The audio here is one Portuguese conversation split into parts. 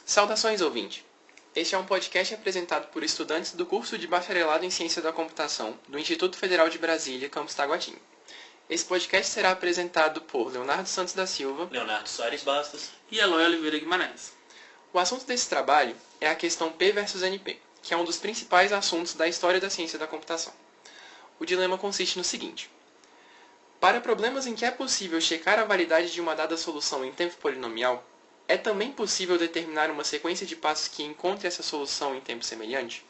Saudações, ouvinte! Este é um podcast apresentado por estudantes do curso de Bacharelado em Ciência da Computação do Instituto Federal de Brasília, campus Taguatinga. Esse podcast será apresentado por Leonardo Santos da Silva, Leonardo Soares Bastos e Eloy Oliveira Guimarães. O assunto desse trabalho é a questão P versus NP, que é um dos principais assuntos da história da ciência da computação. O dilema consiste no seguinte: para problemas em que é possível checar a validade de uma dada solução em tempo polinomial, é também possível determinar uma sequência de passos que encontre essa solução em tempo semelhante?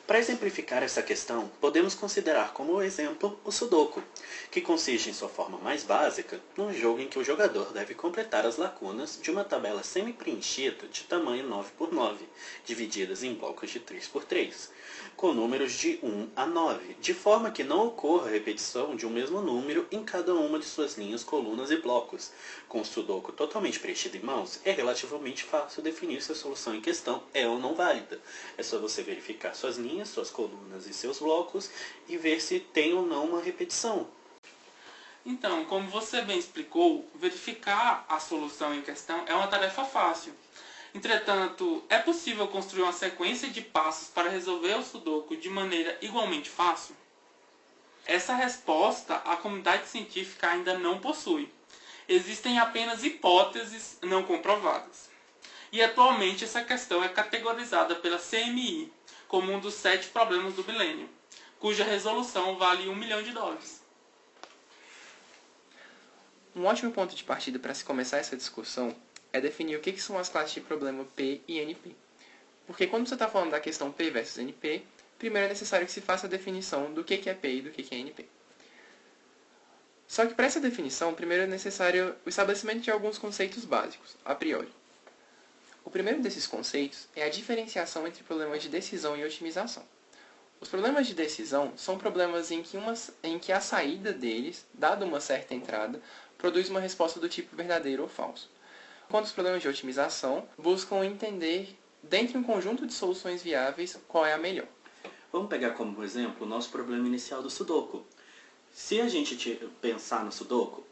Para exemplificar essa questão, podemos considerar como exemplo o Sudoku, que consiste em sua forma mais básica num jogo em que o jogador deve completar as lacunas de uma tabela semi-preenchida de tamanho 9 por 9, divididas em blocos de 3 por 3, com números de 1 a 9, de forma que não ocorra repetição de um mesmo número em cada uma de suas linhas, colunas e blocos. Com o Sudoku totalmente preenchido em mãos, é relativamente fácil definir se a solução em questão é ou não válida. É só você verificar suas linhas, suas colunas e seus blocos e ver se tem ou não uma repetição. Então, como você bem explicou, verificar a solução em questão é uma tarefa fácil. Entretanto, é possível construir uma sequência de passos para resolver o Sudoku de maneira igualmente fácil? Essa resposta a comunidade científica ainda não possui. Existem apenas hipóteses não comprovadas. E atualmente essa questão é categorizada pela CMI como um dos 7 problemas do milênio, cuja resolução vale $1 milhão. Um ótimo ponto de partida para se começar essa discussão é definir o que são as classes de problema P e NP. Porque quando você está falando da questão P versus NP, primeiro é necessário que se faça a definição do que é P e do que é NP. Só que para essa definição, primeiro é necessário o estabelecimento de alguns conceitos básicos, a priori. O primeiro desses conceitos é a diferenciação entre problemas de decisão e otimização. Os problemas de decisão são problemas em que a saída deles, dada uma certa entrada, produz uma resposta do tipo verdadeiro ou falso. Enquanto os problemas de otimização buscam entender, dentre um conjunto de soluções viáveis, qual é a melhor. Vamos pegar como exemplo o nosso problema inicial do Sudoku. Se a gente pensar no Sudoku,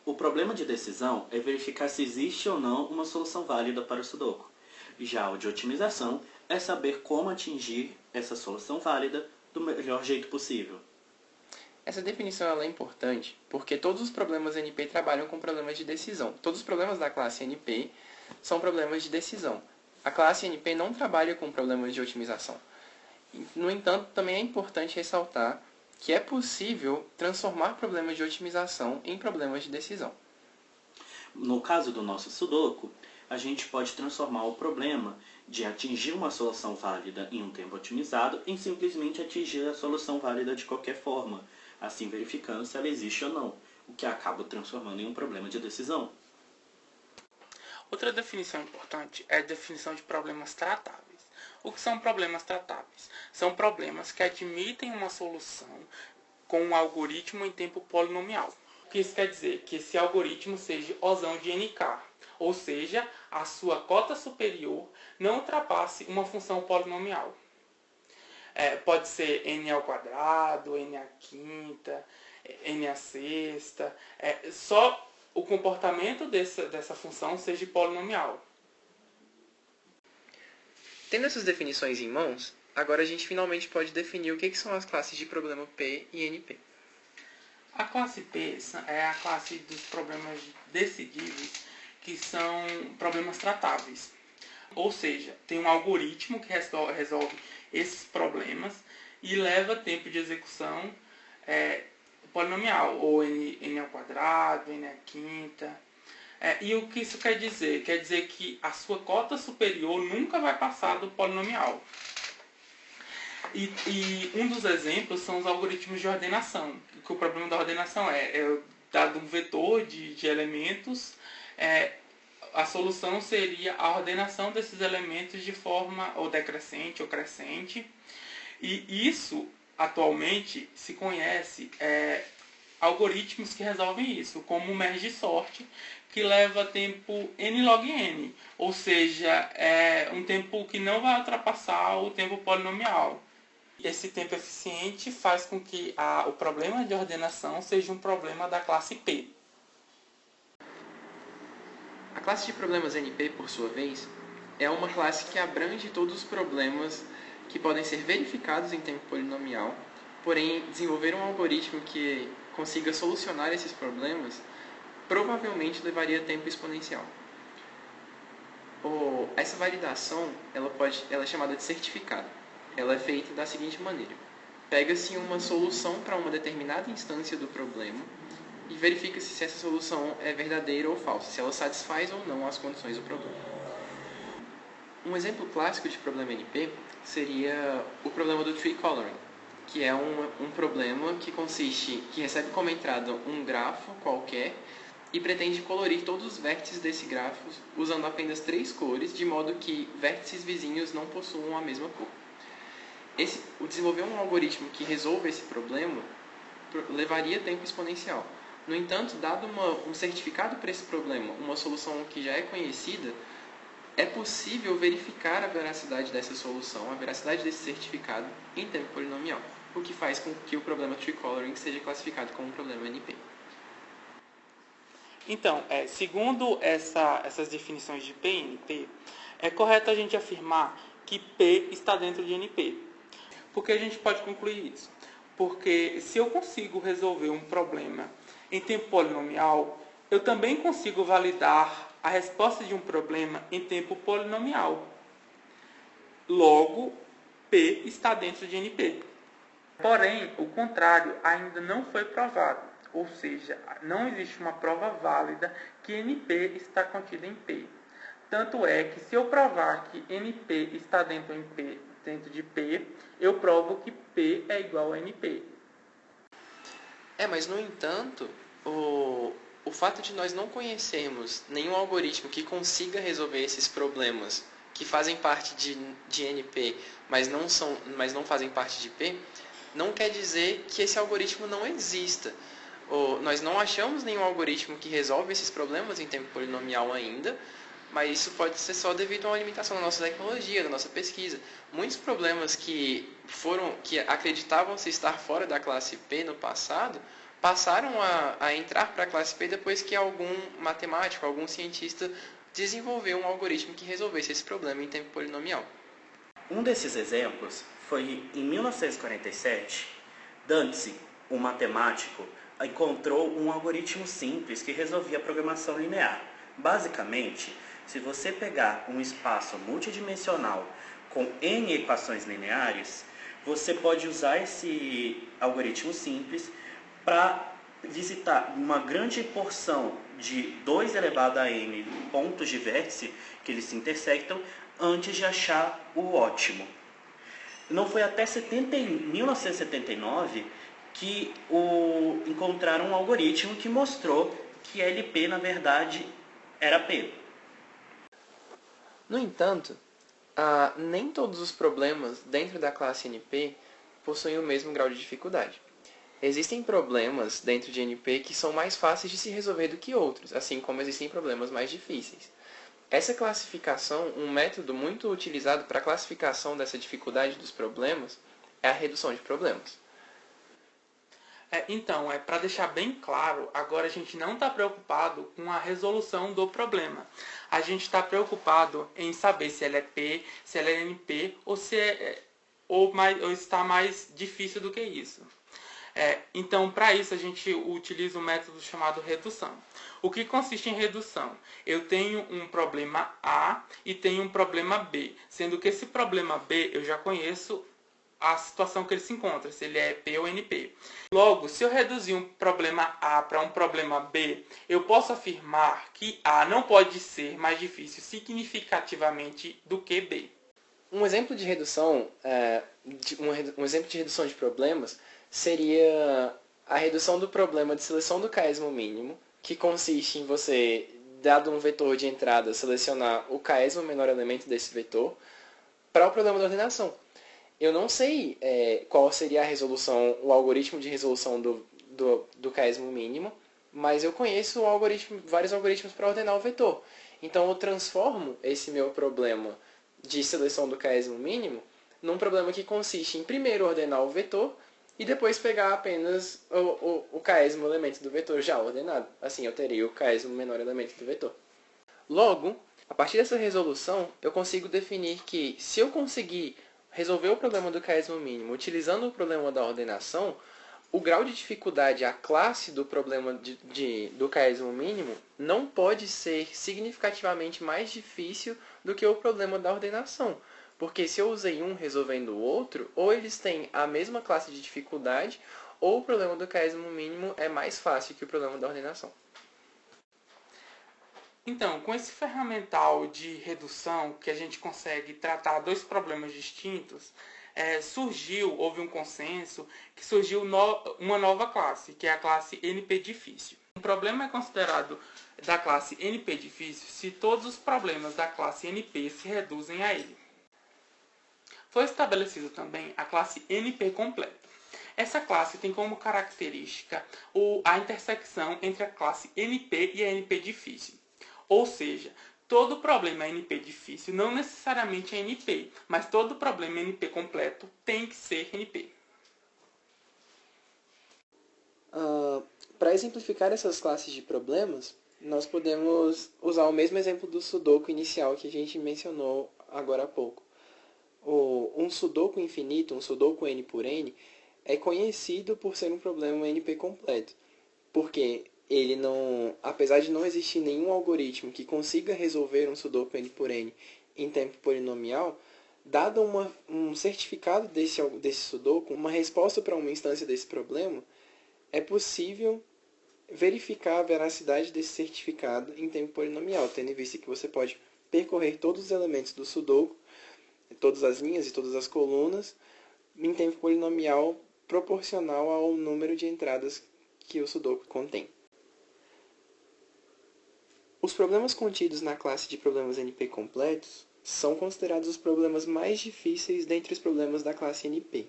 o problema de decisão é verificar se existe ou não uma solução válida para o Sudoku. Já o de otimização é saber como atingir essa solução válida do melhor jeito possível. Essa definição ela é importante porque todos os problemas NP trabalham com problemas de decisão. Todos os problemas da classe NP são problemas de decisão. A classe NP não trabalha com problemas de otimização. No entanto, também é importante ressaltar que é possível transformar problemas de otimização em problemas de decisão. No caso do nosso Sudoku, a gente pode transformar o problema de atingir uma solução válida em um tempo otimizado em simplesmente atingir a solução válida de qualquer forma, assim verificando se ela existe ou não, o que acaba transformando em um problema de decisão. Outra definição importante é a definição de problemas tratáveis. O que são problemas tratáveis? São problemas que admitem uma solução com um algoritmo em tempo polinomial. O que isso quer dizer? Que esse algoritmo seja osão de NK, ou seja, a sua cota superior não ultrapasse uma função polinomial. Pode ser n ao quadrado, n à quinta, n à sexta, só o comportamento dessa função seja polinomial. Tendo essas definições em mãos, agora a gente finalmente pode definir o que são as classes de problema P e NP. A classe P é a classe dos problemas decidíveis, que são problemas tratáveis. Ou seja, tem um algoritmo que resolve esses problemas e leva tempo de execução polinomial, ou n ao quadrado, n à quinta. E o que isso quer dizer? Quer dizer que a sua cota superior nunca vai passar do polinomial. E um dos exemplos são os algoritmos de ordenação. Que o problema da ordenação dado um vetor de elementos, a solução seria a ordenação desses elementos de forma ou decrescente ou crescente. E isso, atualmente, se conhece algoritmos que resolvem isso, como o merge sort, que leva tempo n log n, ou seja, um tempo que não vai ultrapassar o tempo polinomial. Esse tempo eficiente faz com que o problema de ordenação seja um problema da classe P. A classe de problemas NP, por sua vez, é uma classe que abrange todos os problemas que podem ser verificados em tempo polinomial, porém desenvolver um algoritmo que consiga solucionar esses problemas provavelmente levaria tempo exponencial. Essa validação ela é chamada de certificado. Ela é feita da seguinte maneira: pega-se uma solução para uma determinada instância do problema e verifica-se se essa solução é verdadeira ou falsa, se ela satisfaz ou não as condições do problema. Um exemplo clássico de problema NP seria o problema do tree coloring, que é um problema que recebe como entrada um grafo qualquer e pretende colorir todos os vértices desse grafo usando apenas 3 cores, de modo que vértices vizinhos não possuam a mesma cor. Desenvolver um algoritmo que resolva esse problema levaria tempo exponencial. No entanto, dado um certificado para esse problema, uma solução que já é conhecida, é possível verificar a veracidade dessa solução, a veracidade desse certificado em tempo polinomial, o que faz com que o problema tree coloring seja classificado como um problema NP. Então, segundo essas definições de P e NP, é correto a gente afirmar que P está dentro de NP. Por que a gente pode concluir isso? Porque se eu consigo resolver um problema em tempo polinomial, eu também consigo validar a resposta de um problema em tempo polinomial. Logo, P está dentro de NP. Porém, o contrário ainda não foi provado. Ou seja, não existe uma prova válida que NP está contida em P. Tanto é que se eu provar que NP está dentro de P, eu provo que P é igual a NP. Mas no entanto, o fato de nós não conhecermos nenhum algoritmo que consiga resolver esses problemas que fazem parte de NP, mas não fazem parte de P, não quer dizer que esse algoritmo não exista. Nós não achamos nenhum algoritmo que resolve esses problemas em tempo polinomial ainda, mas isso pode ser só devido a uma limitação da nossa tecnologia, da nossa pesquisa. Muitos problemas que acreditavam-se estar fora da classe P no passado, passaram a entrar para a classe P depois que algum matemático, algum cientista desenvolveu um algoritmo que resolvesse esse problema em tempo polinomial. Um desses exemplos foi em 1947, Dantzig, um matemático, encontrou um algoritmo simples que resolvia a programação linear. Basicamente, se você pegar um espaço multidimensional com n equações lineares, você pode usar esse algoritmo simples para visitar uma grande porção de 2 elevado a n pontos de vértice que eles se intersectam antes de achar o ótimo. Não foi até 1979 que encontraram um algoritmo que mostrou que LP, na verdade, era P. No entanto, nem todos os problemas dentro da classe NP possuem o mesmo grau de dificuldade. Existem problemas dentro de NP que são mais fáceis de se resolver do que outros, assim como existem problemas mais difíceis. Essa classificação, um método muito utilizado para a classificação dessa dificuldade dos problemas, é a redução de problemas. Então, para deixar bem claro, agora a gente não está preocupado com a resolução do problema. A gente está preocupado em saber se ela é P, se ela é NP, ou está mais difícil do que isso. Então, para isso, a gente utiliza um método chamado redução. O que consiste em redução? Eu tenho um problema A e tenho um problema B, sendo que esse problema B eu já conheço a situação que ele se encontra, se ele é P ou NP. Logo, se eu reduzir um problema A para um problema B, eu posso afirmar que A não pode ser mais difícil significativamente do que B. Um exemplo de redução, um exemplo de redução de problemas seria a redução do problema de seleção do késimo mínimo, que consiste em você, dado um vetor de entrada, selecionar o késimo menor elemento desse vetor, para o problema da ordenação. Eu não sei qual seria a resolução, o algoritmo de resolução do késimo mínimo, mas eu conheço vários algoritmos para ordenar o vetor. Então eu transformo esse meu problema de seleção do késimo mínimo num problema que consiste em primeiro ordenar o vetor e depois pegar apenas o késimo elemento do vetor já ordenado. Assim eu teria o késimo menor elemento do vetor. Logo, A partir dessa resolução, eu consigo definir que, se eu conseguir resolver o problema do quiasmo mínimo utilizando o problema da ordenação, o grau de dificuldade, a classe do problema do quiasmo mínimo, não pode ser significativamente mais difícil do que o problema da ordenação. Porque se eu usei um resolvendo o outro, ou eles têm a mesma classe de dificuldade, ou o problema do quiasmo mínimo é mais fácil que o problema da ordenação. Então, com esse ferramental de redução, que a gente consegue tratar dois problemas distintos, houve um consenso que surgiu uma nova classe, que é a classe NP difícil. Um problema é considerado da classe NP difícil se todos os problemas da classe NP se reduzem a ele. Foi estabelecido também a classe NP completa. Essa classe tem como característica a intersecção entre a classe NP e a NP difícil. Ou seja, todo problema NP difícil não necessariamente é NP, mas todo problema NP completo tem que ser NP. Para exemplificar essas classes de problemas, nós podemos usar o mesmo exemplo do Sudoku inicial que a gente mencionou agora há pouco. Um Sudoku infinito, um Sudoku N por N, é conhecido por ser um problema NP completo, porque ele não, apesar de não existir nenhum algoritmo que consiga resolver um Sudoku N por N em tempo polinomial, dado um certificado desse Sudoku, uma resposta para uma instância desse problema, é possível verificar a veracidade desse certificado em tempo polinomial, tendo em vista que você pode percorrer todos os elementos do Sudoku, todas as linhas e todas as colunas, em tempo polinomial proporcional ao número de entradas que o Sudoku contém. Os problemas contidos na classe de problemas NP completos são considerados os problemas mais difíceis dentre os problemas da classe NP.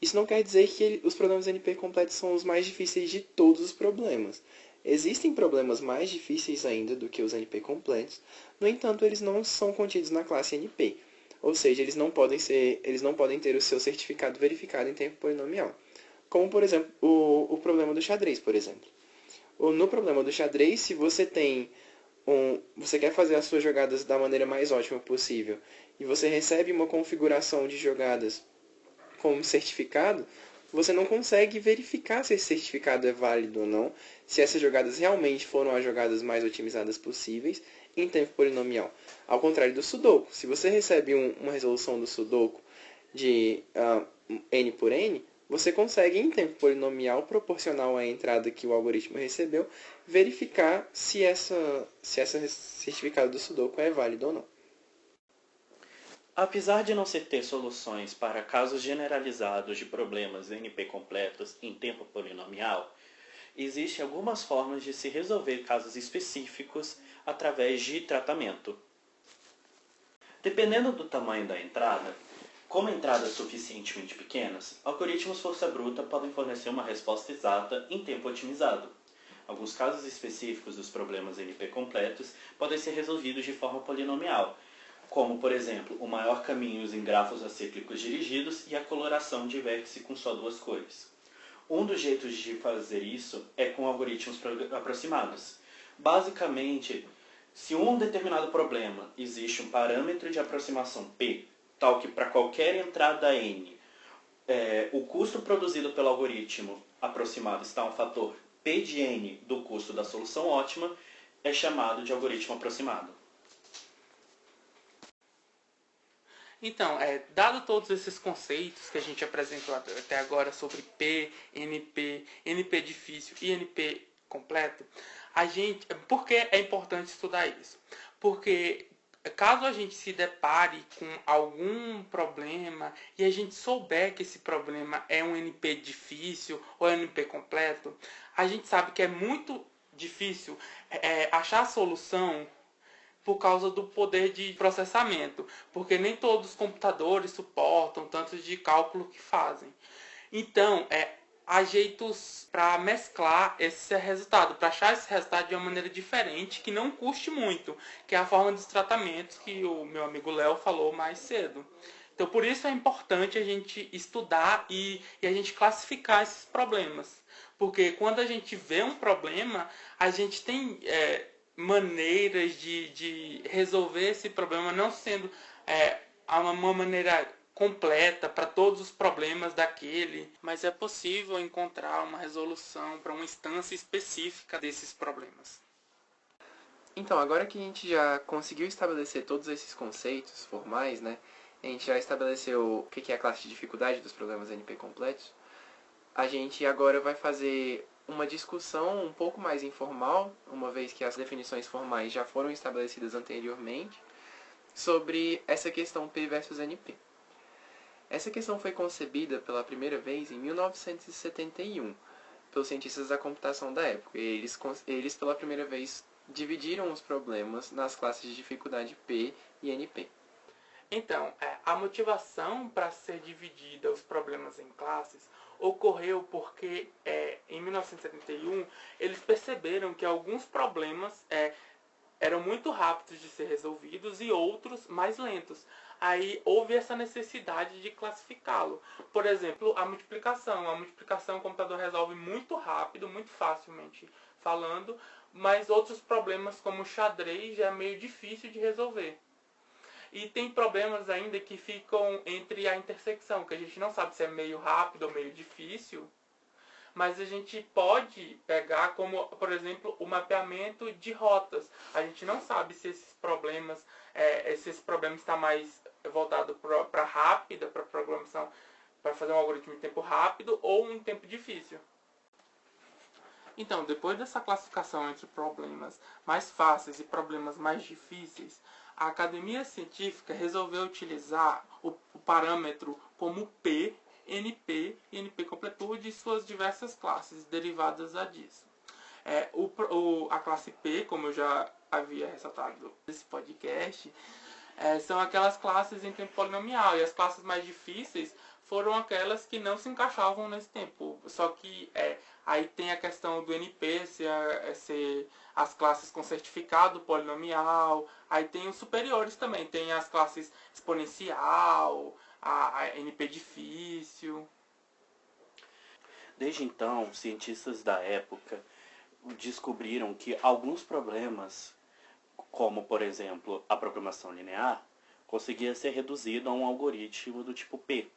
Isso não quer dizer que os problemas NP completos são os mais difíceis de todos os problemas. Existem problemas mais difíceis ainda do que os NP completos, no entanto, eles não são contidos na classe NP, ou seja, eles não podem ter o seu certificado verificado em tempo polinomial. Como, por exemplo, o problema do xadrez, por exemplo. No problema do xadrez, se você você quer fazer as suas jogadas da maneira mais ótima possível e você recebe uma configuração de jogadas como certificado, você não consegue verificar se esse certificado é válido ou não, se essas jogadas realmente foram as jogadas mais otimizadas possíveis em tempo polinomial. Ao contrário do Sudoku, se você recebe uma resolução do Sudoku de N por N, você consegue, em tempo polinomial, proporcional à entrada que o algoritmo recebeu, verificar se esse certificado do Sudoku é válido ou não. Apesar de não se ter soluções para casos generalizados de problemas NP completos em tempo polinomial, existem algumas formas de se resolver casos específicos através de tratamento. Dependendo do tamanho da entrada, como entradas suficientemente pequenas, algoritmos força bruta podem fornecer uma resposta exata em tempo otimizado. Alguns casos específicos dos problemas NP completos podem ser resolvidos de forma polinomial, como, por exemplo, o maior caminho em grafos acíclicos dirigidos e a coloração de vértice com só duas cores. Um dos jeitos de fazer isso é com algoritmos aproximados. Basicamente, se um determinado problema existe um parâmetro de aproximação P, tal que para qualquer entrada N, o custo produzido pelo algoritmo aproximado está um fator P de N do custo da solução ótima, é chamado de algoritmo aproximado. Então, dado todos esses conceitos que a gente apresentou até agora sobre P, NP, NP difícil e NP completo, por que é importante estudar isso? Porque caso a gente se depare com algum problema e a gente souber que esse problema é um NP difícil ou é um NP completo, a gente sabe que é muito difícil achar a solução por causa do poder de processamento, porque nem todos os computadores suportam tanto de cálculo que fazem. Então, há jeitos para mesclar esse resultado, para achar esse resultado de uma maneira diferente, que não custe muito, que é a forma dos tratamentos que o meu amigo Léo falou mais cedo. Então, por isso é importante a gente estudar e a gente classificar esses problemas. Porque quando a gente vê um problema, a gente tem maneiras de resolver esse problema, não sendo uma maneira completa para todos os problemas daquele, mas é possível encontrar uma resolução para uma instância específica desses problemas. Então, agora que a gente já conseguiu estabelecer todos esses conceitos formais, né? A gente já estabeleceu o que é a classe de dificuldade dos problemas NP completos. A gente agora vai fazer uma discussão um pouco mais informal, uma vez que as definições formais já foram estabelecidas anteriormente, sobre essa questão P versus NP. Essa questão foi concebida pela primeira vez em 1971, pelos cientistas da computação da época. Eles pela primeira vez, dividiram os problemas nas classes de dificuldade P e NP. Então, a motivação para ser dividida os problemas em classes ocorreu porque, em 1971, eles perceberam que alguns problemas eram muito rápidos de ser resolvidos e outros mais lentos. Aí houve essa necessidade de classificá-lo. Por exemplo, a multiplicação. A multiplicação o computador resolve muito rápido, muito facilmente falando, mas outros problemas como o xadrez já é meio difícil de resolver. E tem problemas ainda que ficam entre a intersecção, que a gente não sabe se é meio rápido ou meio difícil, mas a gente pode pegar como, por exemplo, o mapeamento de rotas. A gente não sabe se esses problemas estão mais voltados para rápida, para programação, para fazer um algoritmo em tempo rápido ou em tempo difícil. Então, depois dessa classificação entre problemas mais fáceis e problemas mais difíceis, a Academia Científica resolveu utilizar o parâmetro como P, NP e NP completude e suas diversas classes derivadas disso. A classe P, como eu já havia ressaltado nesse podcast, são aquelas classes em tempo polinomial, e as classes mais difíceis foram aquelas que não se encaixavam nesse tempo. Só que aí tem a questão do NP, se as classes com certificado polinomial, aí tem os superiores também, tem as classes exponencial, a NP difícil. Desde então, cientistas da época descobriram que alguns problemas, como por exemplo a programação linear, conseguia ser reduzido a um algoritmo do tipo P.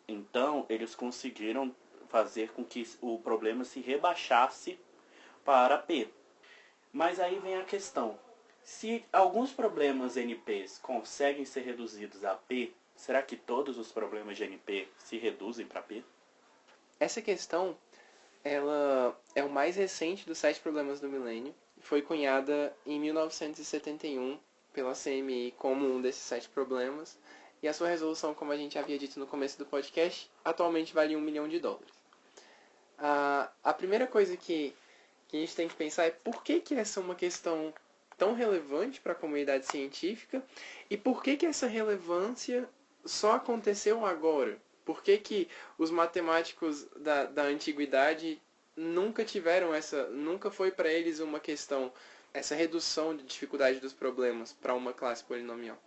Então, eles conseguiram fazer com que o problema se rebaixasse para P. Mas aí vem a questão. Se alguns problemas NPs conseguem ser reduzidos a P, será que todos os problemas de NP se reduzem para P? Essa questão, ela é o mais recente dos 7 problemas do milênio. Foi cunhada em 1971 pela CMI como um desses 7 problemas. E a sua resolução, como a gente havia dito no começo do podcast, atualmente vale $1 milhão. A primeira coisa que a gente tem que pensar é por que essa é uma questão tão relevante para a comunidade científica e por que essa relevância só aconteceu agora? Por que os matemáticos da antiguidade nunca foi para eles uma questão, essa redução de dificuldade dos problemas para uma classe polinomial?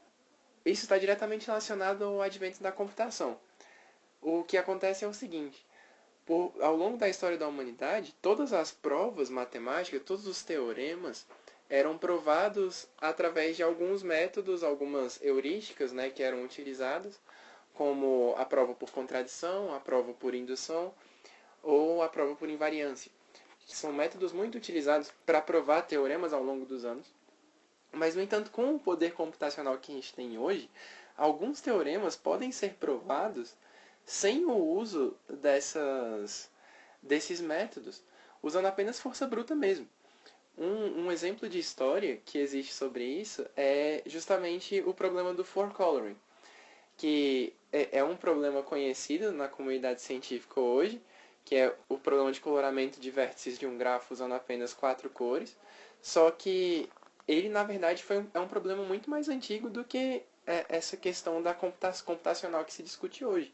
Isso está diretamente relacionado ao advento da computação. O que acontece é o seguinte: ao longo da história da humanidade, todas as provas matemáticas, todos os teoremas, eram provados através de alguns métodos, algumas heurísticas, né, que eram utilizadas, como a prova por contradição, a prova por indução ou a prova por invariância. São métodos muito utilizados para provar teoremas ao longo dos anos. Mas, no entanto, com o poder computacional que a gente tem hoje, alguns teoremas podem ser provados sem o uso desses métodos, usando apenas força bruta mesmo. Um exemplo de história que existe sobre isso é justamente o problema do four-coloring, que é um problema conhecido na comunidade científica hoje, que é o problema de coloramento de vértices de um grafo usando apenas 4 cores, só que ele, na verdade, é um problema muito mais antigo do que essa questão da computacional que se discute hoje.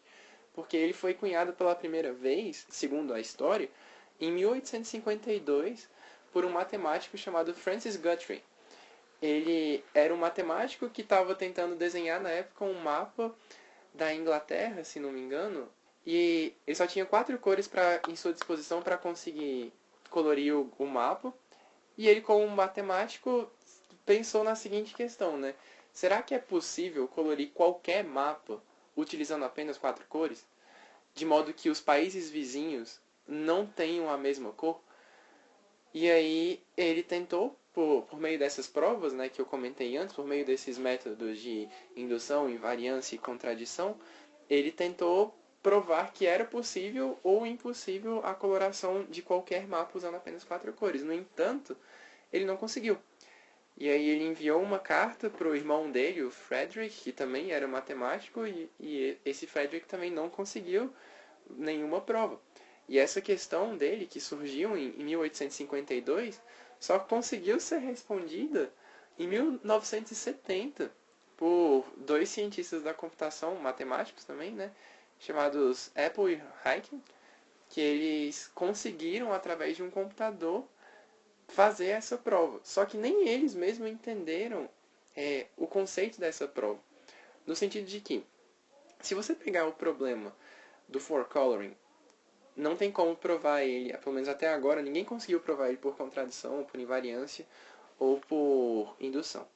Porque ele foi cunhado pela primeira vez, segundo a história, em 1852, por um matemático chamado Francis Guthrie. Ele era um matemático que estava tentando desenhar, na época, um mapa da Inglaterra, se não me engano, e ele só tinha 4 cores em sua disposição para conseguir colorir o mapa. E ele, como matemático, pensou na seguinte questão, né? Será que é possível colorir qualquer mapa utilizando apenas 4 cores? De modo que os países vizinhos não tenham a mesma cor? E aí ele tentou, por meio dessas provas, né, que eu comentei antes, por meio desses métodos de indução, invariância e contradição, ele tentou provar que era possível ou impossível a coloração de qualquer mapa usando apenas 4 cores. No entanto, ele não conseguiu. E aí ele enviou uma carta para o irmão dele, o Frederick, que também era matemático, e esse Frederick também não conseguiu nenhuma prova. E essa questão dele, que surgiu em 1852, só conseguiu ser respondida em 1970 por dois cientistas da computação, matemáticos também, né, chamados Apple e Hyken, que eles conseguiram, através de um computador, fazer essa prova. Só que nem eles mesmos entenderam o conceito dessa prova. No sentido de que, se você pegar o problema do four-coloring, não tem como provar ele, pelo menos até agora, ninguém conseguiu provar ele por contradição, ou por invariância, ou por indução.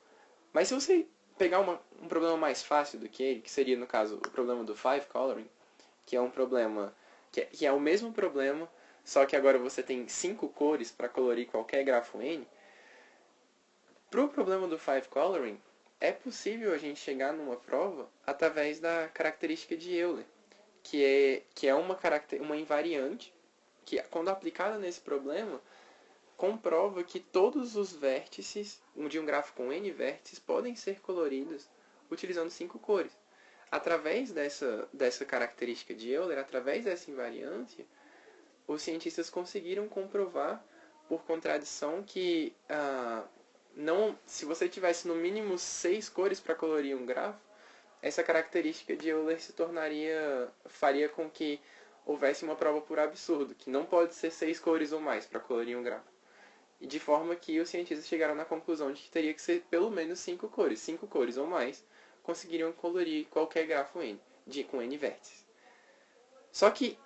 Mas se você pegar um problema mais fácil do que ele, que seria, no caso, o problema do five-coloring, que é um problema, que é o mesmo problema, só que agora você tem 5 cores para colorir qualquer grafo N, para o problema do five-coloring, é possível a gente chegar numa prova através da característica de Euler, que é uma invariante, que quando aplicada nesse problema, comprova que todos os vértices de um grafo com N vértices podem ser coloridos utilizando 5 cores. Através dessa característica de Euler, através dessa invariância, os cientistas conseguiram comprovar por contradição que se você tivesse no mínimo 6 cores para colorir um grafo, essa característica de Euler faria com que houvesse uma prova por absurdo, que não pode ser 6 cores ou mais para colorir um grafo. E de forma que os cientistas chegaram na conclusão de que teria que ser pelo menos 5 cores. 5 cores ou mais conseguiriam colorir qualquer grafo N, com N vértices. Só que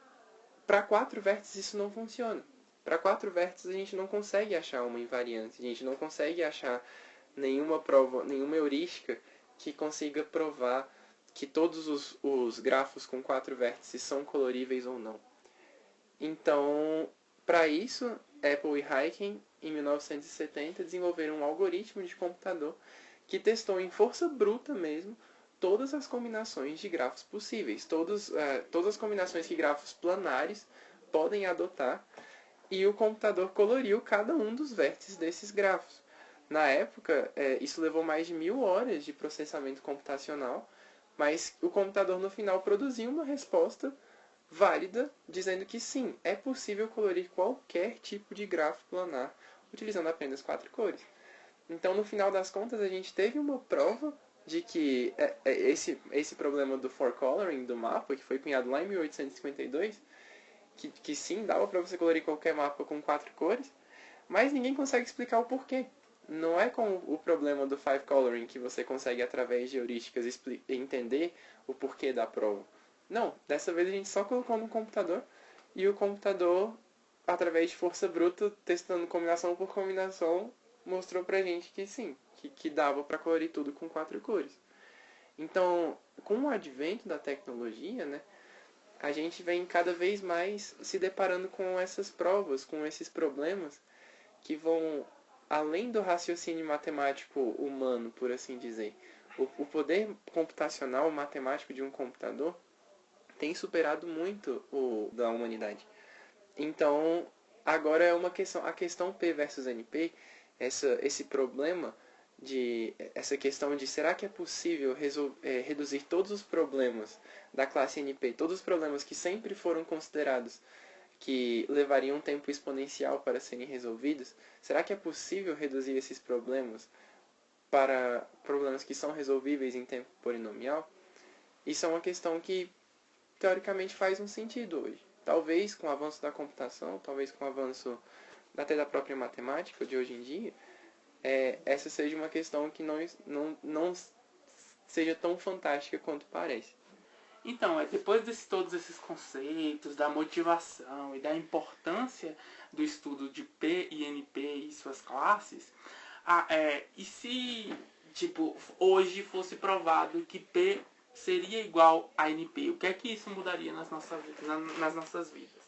para 4 vértices isso não funciona. Para 4 vértices a gente não consegue achar uma invariância, a gente não consegue achar nenhuma prova, nenhuma heurística que consiga provar que todos os grafos com 4 vértices são coloríveis ou não. Então, para isso, Apple e Hyken, em 1970, desenvolveram um algoritmo de computador que testou em força bruta mesmo todas as combinações de grafos possíveis, todas as combinações que grafos planares podem adotar, e o computador coloriu cada um dos vértices desses grafos. Na época, isso levou mais de 1000 horas de processamento computacional, mas o computador no final produziu uma resposta válida, dizendo que sim, é possível colorir qualquer tipo de grafo planar utilizando apenas 4 cores. Então, no final das contas, a gente teve uma prova de que esse problema do four-coloring do mapa, que foi cunhado lá em 1852, que sim, dava para você colorir qualquer mapa com 4 cores, mas ninguém consegue explicar o porquê. Não é com o problema do five-coloring que você consegue, através de heurísticas, entender o porquê da prova. Não, dessa vez a gente só colocou no computador, e o computador, através de força bruta, testando combinação por combinação, mostrou pra gente que sim, que dava para colorir tudo com 4 cores. Então, com o advento da tecnologia, né, a gente vem cada vez mais se deparando com essas provas, com esses problemas, que vão além do raciocínio matemático humano, por assim dizer. O poder computacional matemático de um computador tem superado muito o da humanidade. Então, agora é a questão P versus NP, esse problema essa questão de será que é possível reduzir todos os problemas da classe NP, todos os problemas que sempre foram considerados que levariam um tempo exponencial para serem resolvidos, será que é possível reduzir esses problemas para problemas que são resolvíveis em tempo polinomial? Isso é uma questão que, teoricamente, faz um sentido hoje. Talvez com o avanço da computação, talvez com o avanço até da própria matemática de hoje em dia, essa seja uma questão que não seja tão fantástica quanto parece. Então, depois de todos esses conceitos, da motivação e da importância do estudo de P e NP e suas classes, e se, tipo, hoje fosse provado que P seria igual a NP, o que é que isso mudaria nas nossas vidas?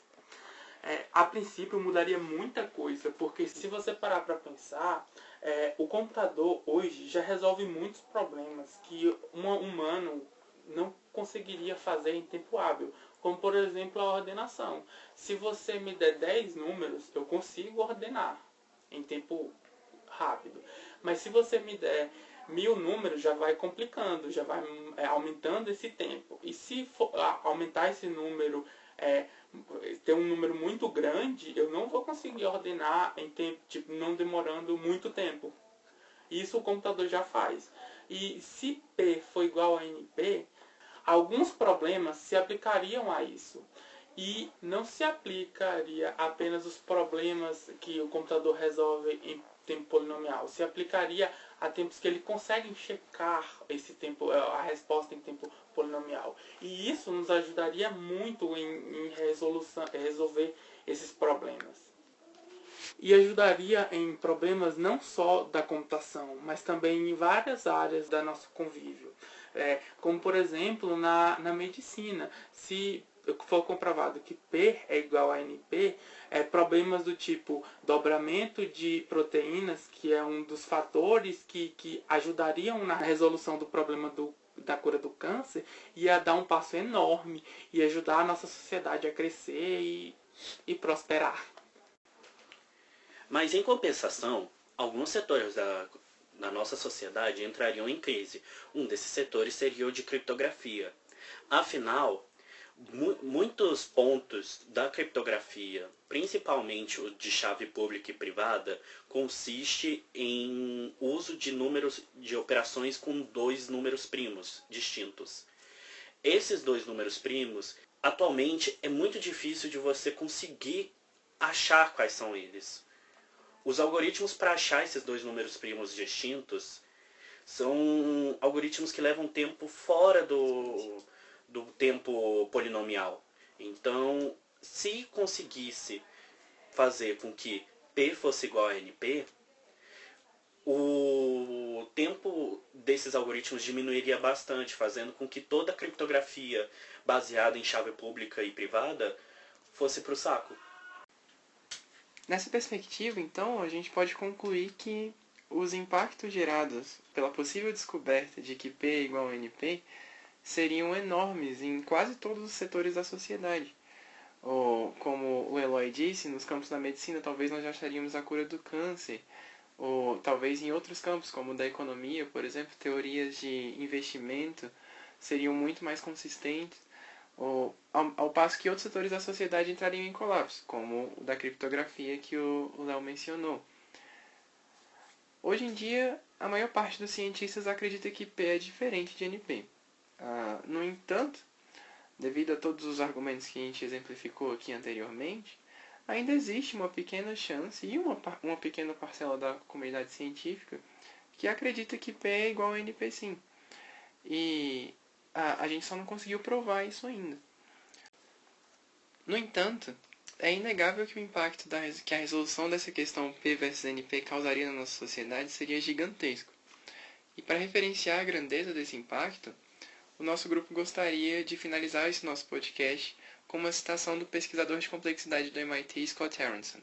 A princípio mudaria muita coisa, porque se você parar para pensar, o computador hoje já resolve muitos problemas que um humano não conseguiria fazer em tempo hábil, como por exemplo a ordenação. Se você me der 10 números, eu consigo ordenar em tempo rápido. Mas se você me der 1000 números, já vai complicando, já vai aumentando esse tempo. E se aumentar esse número, ter um número muito grande, eu não vou conseguir ordenar em tempo, tipo, não demorando muito tempo. Isso o computador já faz. E se P for igual a NP, alguns problemas se aplicariam a isso. E não se aplicaria apenas os problemas que o computador resolve em tempo polinomial. Se aplicaria a tempos que ele consegue checar esse tempo, a resposta em tempo polinomial. E isso nos ajudaria muito em resolver esses problemas. E ajudaria em problemas não só da computação, mas também em várias áreas da nosso convívio. Como, por exemplo, na medicina. Se for comprovado que P é igual a NP, problemas do tipo dobramento de proteínas, que é um dos fatores que ajudariam na resolução do problema da cura do câncer, ia dar um passo enorme e ajudar a nossa sociedade a crescer e prosperar. Mas, em compensação, alguns setores da nossa sociedade entrariam em crise. Um desses setores seria o de criptografia. Afinal, muitos pontos da criptografia, principalmente o de chave pública e privada, consiste em uso de números de operações com 2 números primos distintos. Esses 2 números primos, atualmente, é muito difícil de você conseguir achar quais são eles. Os algoritmos para achar esses 2 números primos distintos são algoritmos que levam tempo fora do tempo polinomial. Então, se conseguisse fazer com que P fosse igual a NP, o tempo desses algoritmos diminuiria bastante, fazendo com que toda a criptografia baseada em chave pública e privada fosse para o saco. Nessa perspectiva, então, a gente pode concluir que os impactos gerados pela possível descoberta de que P é igual a NP seriam enormes em quase todos os setores da sociedade. Ou, como o Eloy disse, nos campos da medicina talvez nós já acharíamos a cura do câncer, ou talvez em outros campos, como o da economia, por exemplo, teorias de investimento seriam muito mais consistentes, ao passo que outros setores da sociedade entrariam em colapso, como o da criptografia que o Léo mencionou. Hoje em dia, a maior parte dos cientistas acredita que P é diferente de NP. No entanto, devido a todos os argumentos que a gente exemplificou aqui anteriormente, ainda existe uma pequena chance e uma pequena parcela da comunidade científica que acredita que P é igual a NP sim. E a gente só não conseguiu provar isso ainda. No entanto, é inegável que o impacto que a resolução dessa questão P versus NP causaria na nossa sociedade seria gigantesco. E para referenciar a grandeza desse impacto, o nosso grupo gostaria de finalizar esse nosso podcast com uma citação do pesquisador de complexidade do MIT, Scott Aronson.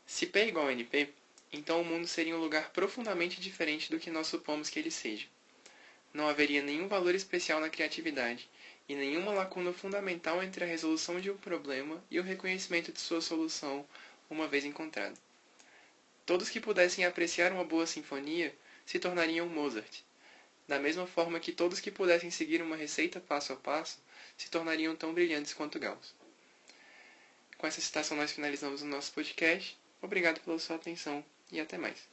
Se P é igual a NP, então o mundo seria um lugar profundamente diferente do que nós supomos que ele seja. Não haveria nenhum valor especial na criatividade e nenhuma lacuna fundamental entre a resolução de um problema e o reconhecimento de sua solução uma vez encontrada. Todos que pudessem apreciar uma boa sinfonia se tornariam Mozart, da mesma forma que todos que pudessem seguir uma receita passo a passo se tornariam tão brilhantes quanto Gauss. Com essa citação nós finalizamos o nosso podcast. Obrigado pela sua atenção e até mais.